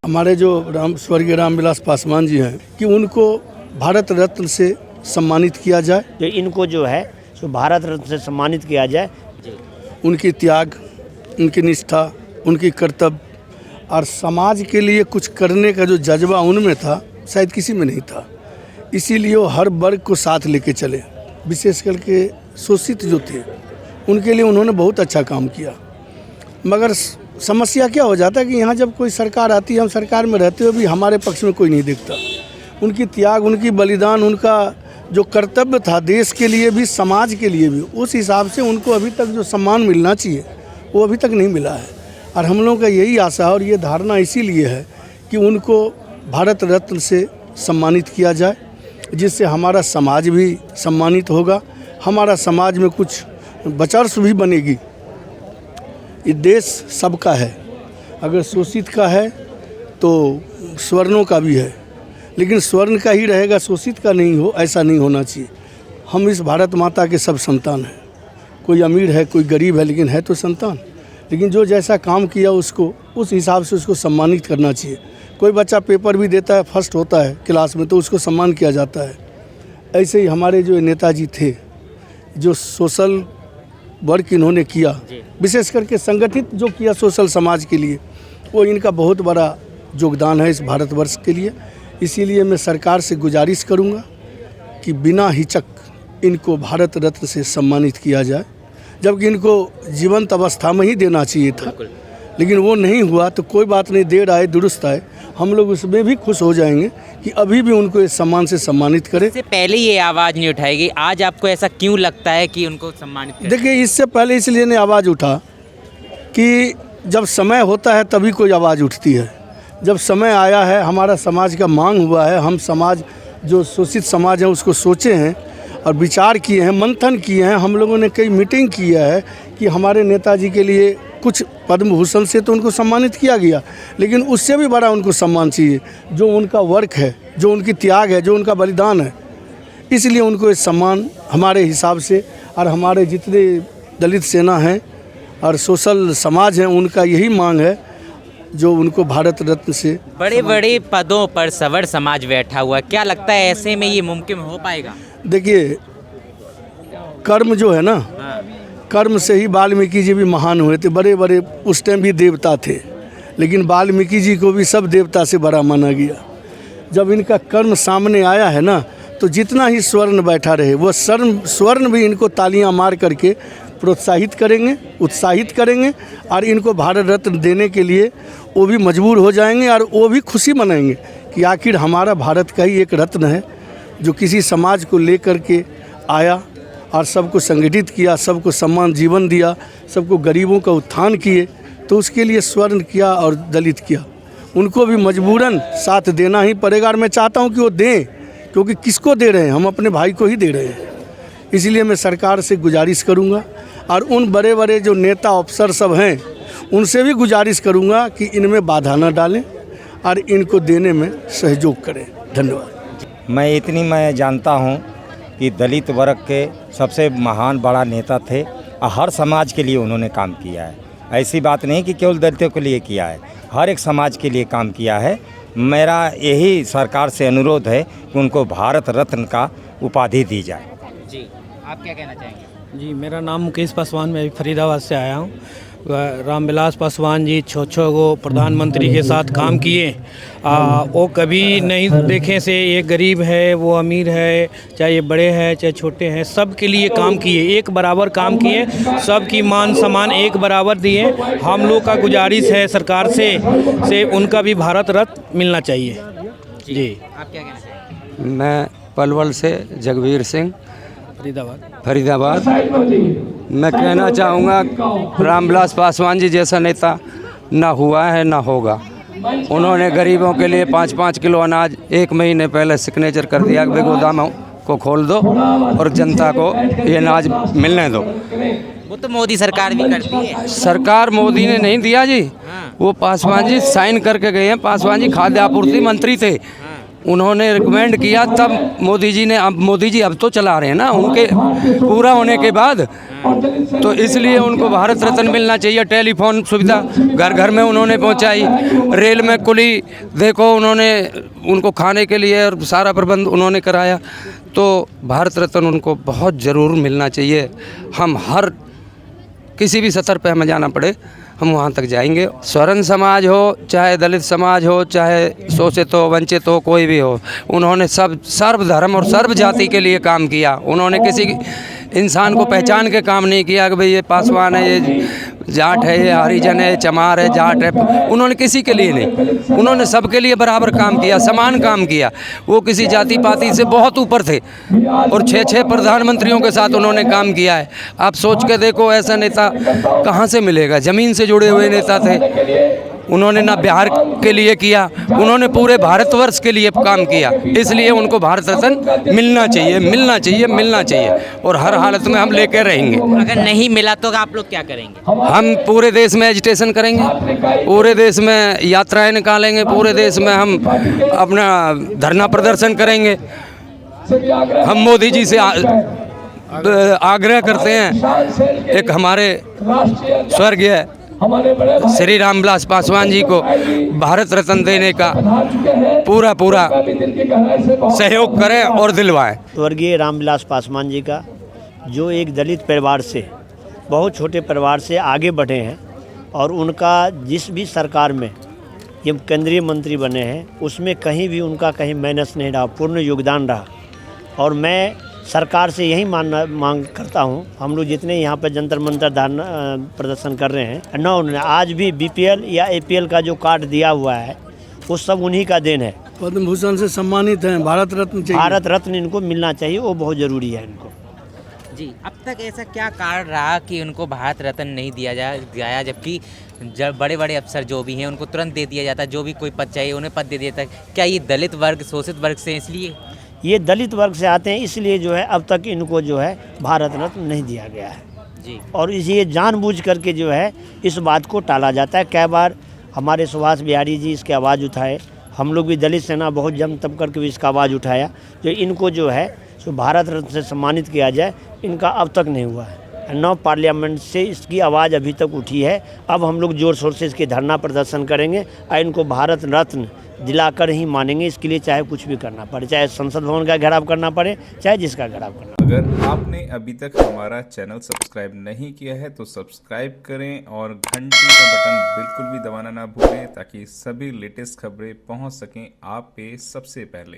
हमारे जो स्वर्गीय रामविलास पासवान जी हैं कि उनको भारत रत्न से सम्मानित किया जाए। जो इनको जो है सो भारत रत्न से सम्मानित किया जाए। उनकी त्याग, उनकी निष्ठा, उनकी कर्तव्य और समाज के लिए कुछ करने का जो जज्बा उनमें था शायद किसी में नहीं था। इसीलिए वो हर वर्ग को साथ लेके चले, विशेष करके शोषित जो थे उनके लिए उन्होंने बहुत अच्छा काम किया। मगर समस्या क्या हो जाता है कि यहाँ जब कोई सरकार आती है, हम सरकार में रहते हुए भी हमारे पक्ष में कोई नहीं देखता। उनकी त्याग, उनकी बलिदान, उनका जो कर्तव्य था देश के लिए भी समाज के लिए भी, उस हिसाब से उनको अभी तक जो सम्मान मिलना चाहिए वो अभी तक नहीं मिला है। और हम लोगों का यही आशा और ये धारणा इसीलिए है कि उनको भारत रत्न से सम्मानित किया जाए, जिससे हमारा समाज भी सम्मानित होगा, हमारा समाज में कुछ बचर्स भी बनेगी। ये देश सबका है, अगर शोषित का है तो स्वर्णों का भी है, लेकिन स्वर्ण का ही रहेगा, शोषित का नहीं हो, ऐसा नहीं होना चाहिए। हम इस भारत माता के सब संतान हैं, कोई अमीर है कोई गरीब है, लेकिन है तो संतान। लेकिन जो जैसा काम किया उसको उस हिसाब से उसको सम्मानित करना चाहिए। कोई बच्चा पेपर भी देता है, फर्स्ट होता है क्लास में, तो उसको सम्मान किया जाता है। ऐसे ही हमारे जो नेताजी थे, जो सोशल वर्क इन्होंने किया, विशेष करके संगठित जो किया सोशल समाज के लिए, वो इनका बहुत बड़ा योगदान है इस भारतवर्ष के लिए। इसीलिए मैं सरकार से गुजारिश करूंगा कि बिना हिचक इनको भारत रत्न से सम्मानित किया जाए, जबकि इनको जीवंत अवस्था में ही देना चाहिए था, लेकिन वो नहीं हुआ। तो कोई बात नहीं, देर आए दुरुस्त आए, हम लोग उसमें भी खुश हो जाएंगे कि अभी भी उनको इस सम्मान से सम्मानित करें। इससे पहले ये आवाज़ नहीं उठाएगी, आज आपको ऐसा क्यों लगता है कि उनको सम्मानित करें? देखिए, इससे पहले इसलिए नहीं आवाज़ उठा कि जब समय होता है तभी कोई आवाज़ उठती है। जब समय आया है, हमारा समाज का मांग हुआ है, हम समाज जो शोषित समाज है उसको सोचे हैं और विचार किए हैं, मंथन किए हैं, हम लोगों ने कई मीटिंग किया है कि हमारे नेताजी के लिए कुछ पद्म भूषण से तो उनको सम्मानित किया गया, लेकिन उससे भी बड़ा उनको सम्मान चाहिए, जो उनका वर्क है, जो उनकी त्याग है, जो उनका बलिदान है। इसलिए उनको इस सम्मान हमारे हिसाब से, और हमारे जितने दलित सेना हैं और सोशल समाज हैं, उनका यही मांग है जो उनको भारत रत्न से। बड़े बड़े पदों पर सवर समाज बैठा हुआ, क्या लगता है ऐसे में ये मुमकिन हो पाएगा? देखिए, कर्म जो है ना, कर्म से ही वाल्मीकि जी भी महान हुए थे। बड़े बड़े उस टाइम भी देवता थे, लेकिन वाल्मीकि जी को भी सब देवता से बड़ा माना गया। जब इनका कर्म सामने आया है ना, तो जितना ही स्वर्ण बैठा रहे वो स्वर्ण भी इनको तालियां मार करके प्रोत्साहित करेंगे, उत्साहित करेंगे, और इनको भारत रत्न देने के लिए वो भी मजबूर हो जाएंगे और वो भी खुशी मनाएंगे कि आखिर हमारा भारत का ही एक रत्न है जो किसी समाज को लेकर के आया और सबको संगठित किया, सबको सम्मान जीवन दिया, सबको गरीबों का उत्थान किए। तो उसके लिए स्वर्ण किया और दलित किया, उनको भी मजबूरन साथ देना ही पड़ेगा। और मैं चाहता हूं कि वो दें, क्योंकि किसको दे रहे हैं, हम अपने भाई को ही दे रहे हैं। इसलिए मैं सरकार से गुजारिश करूंगा और उन बड़े बड़े जो नेता अफसर सब हैं उनसे भी गुजारिश करूंगा कि इनमें बाधा न डालें और इनको देने में सहयोग करें। धन्यवाद। मैं जानता हूं कि दलित वर्ग के सबसे महान बड़ा नेता थे और हर समाज के लिए उन्होंने काम किया है। ऐसी बात नहीं कि केवल दलितों के लिए किया है, हर एक समाज के लिए काम किया है। मेरा यही सरकार से अनुरोध है कि उनको भारत रत्न का उपाधि दी जाए। जी, आप क्या कहना चाहेंगे? जी, मेरा नाम मुकेश पासवान, मैं फरीदाबाद से आया हूँ। रामविलास पासवान जी छो को प्रधानमंत्री के साथ काम किए। वो कभी नहीं देखे से ये गरीब है वो अमीर है, चाहे ये बड़े हैं चाहे छोटे हैं, सब के लिए काम किए, एक बराबर काम किए, सबकी मान सम्मान एक बराबर दिए। हम लोग का गुजारिश है सरकार से उनका भी भारत रत्न मिलना चाहिए। जी, आप क्या कहना चाहेंगे? मैं पलवल से जगवीर सिंह, फरीदाबाद। मैं कहना चाहूँगा रामविलास पासवान जी जैसा नेता ना हुआ है ना होगा। उन्होंने गरीबों के लिए 5-5 किलो अनाज 1 महीने पहले सिग्नेचर कर दिया कि गोदामों को खोल दो और जनता को ये अनाज मिलने दो। वो तो मोदी सरकार भी करती है। सरकार मोदी ने नहीं दिया जी, वो पासवान जी साइन करके गए हैं। पासवान जी खाद्य आपूर्ति मंत्री थे, उन्होंने रिकमेंड किया, तब मोदी जी ने, अब मोदी जी अब तो चला रहे हैं ना, उनके पूरा होने के बाद, तो इसलिए उनको भारत रत्न मिलना चाहिए। टेलीफोन सुविधा घर घर में उन्होंने पहुंचाई, रेल में कुली देखो उन्होंने, उनको खाने के लिए और सारा प्रबंध उन्होंने कराया, तो भारत रत्न उनको बहुत ज़रूर मिलना चाहिए। हम हर किसी भी सतर पे हमें जाना पड़े हम वहाँ तक जाएंगे। स्वर्ण समाज हो, चाहे दलित समाज हो, चाहे शोषित हो, वंचित हो, कोई भी हो, उन्होंने सब सर्व धर्म और सर्व जाति के लिए काम किया। उन्होंने किसी इंसान को पहचान के काम नहीं किया कि भाई ये पासवान है, ये जाट है, ये हरिजन है, चमार है, जाट है। उन्होंने किसी के लिए नहीं, उन्होंने सबके लिए बराबर काम किया, समान काम किया। वो किसी जाति पाति से बहुत ऊपर थे और 6 प्रधानमंत्रियों के साथ उन्होंने काम किया है। आप सोच के देखो, ऐसा नेता कहाँ से मिलेगा? ज़मीन से जुड़े हुए नेता थे। उन्होंने ना बिहार के लिए किया, उन्होंने पूरे भारतवर्ष के लिए काम किया। इसलिए उनको भारत रत्न मिलना चाहिए, मिलना चाहिए, मिलना चाहिए, और हर हालत में हम लेके रहेंगे। अगर नहीं मिला तो आप लोग क्या करेंगे? हम पूरे देश में एजिटेशन करेंगे, पूरे देश में यात्राएं निकालेंगे, पूरे देश में हम अपना धरना प्रदर्शन करेंगे। हम मोदी जी से आग्रह करते हैं, एक हमारे स्वर्गीय श्री रामविलास पासवान जी को भारत रत्न देने का पूरा सहयोग करें और दिलवाएं। स्वर्गीय रामविलास पासवान जी का, जो एक दलित परिवार से, बहुत छोटे परिवार से आगे बढ़े हैं, और उनका जिस भी सरकार में जब केंद्रीय मंत्री बने हैं उसमें कहीं भी उनका कहीं माइनस नहीं रहा, पूर्ण योगदान रहा। और मैं सरकार से यही मांग करता हूँ, हम लोग जितने यहाँ पर जंतर मंतर धरना प्रदर्शन कर रहे हैं ना, उन्होंने आज भी बीपीएल या एपीएल का जो कार्ड दिया हुआ है वो सब उन्हीं का देन है। पद्म भूषण से सम्मानित हैं, भारत रत्न चाहिए। भारत रत्न इनको मिलना चाहिए, वो बहुत ज़रूरी है इनको। जी, अब तक ऐसा क्या कारण रहा कि उनको भारत रत्न नहीं दिया गया, जबकि जब बड़े बड़े अफसर जो भी हैं उनको तुरंत दे दिया जाता, जो भी कोई पद चाहिए उन्हें पद दे दिया जाता? क्या ये दलित वर्ग, शोषित वर्ग से, इसलिए ये दलित वर्ग से आते हैं, इसलिए जो है अब तक इनको जो है भारत रत्न नहीं दिया गया है जी। और ये जानबूझ करके जो है इस बात को टाला जाता है। कई बार हमारे सुभाष बिहारी जी इसकी आवाज़ उठाए, हम लोग भी दलित सेना बहुत जम तब करके भी इसका आवाज़ उठाया, जो इनको जो है सो भारत रत्न से सम्मानित किया जाए, इनका अब तक नहीं हुआ है। 9 पार्लियामेंट से इसकी आवाज़ अभी तक उठी है। अब हम लोग जोर शोर से इसके धरना प्रदर्शन करेंगे और इनको भारत रत्न दिलाकर ही मानेंगे। इसके लिए चाहे कुछ भी करना पड़े, चाहे संसद भवन का घेराव करना पड़े, चाहे जिसका घेराव करना पड़े। अगर आपने अभी तक हमारा चैनल सब्सक्राइब नहीं किया है तो सब्सक्राइब करें और घंटी का बटन बिल्कुल भी दबाना ना भूलें, ताकि सभी लेटेस्ट खबरें पहुंच सकें आप पे सबसे पहले।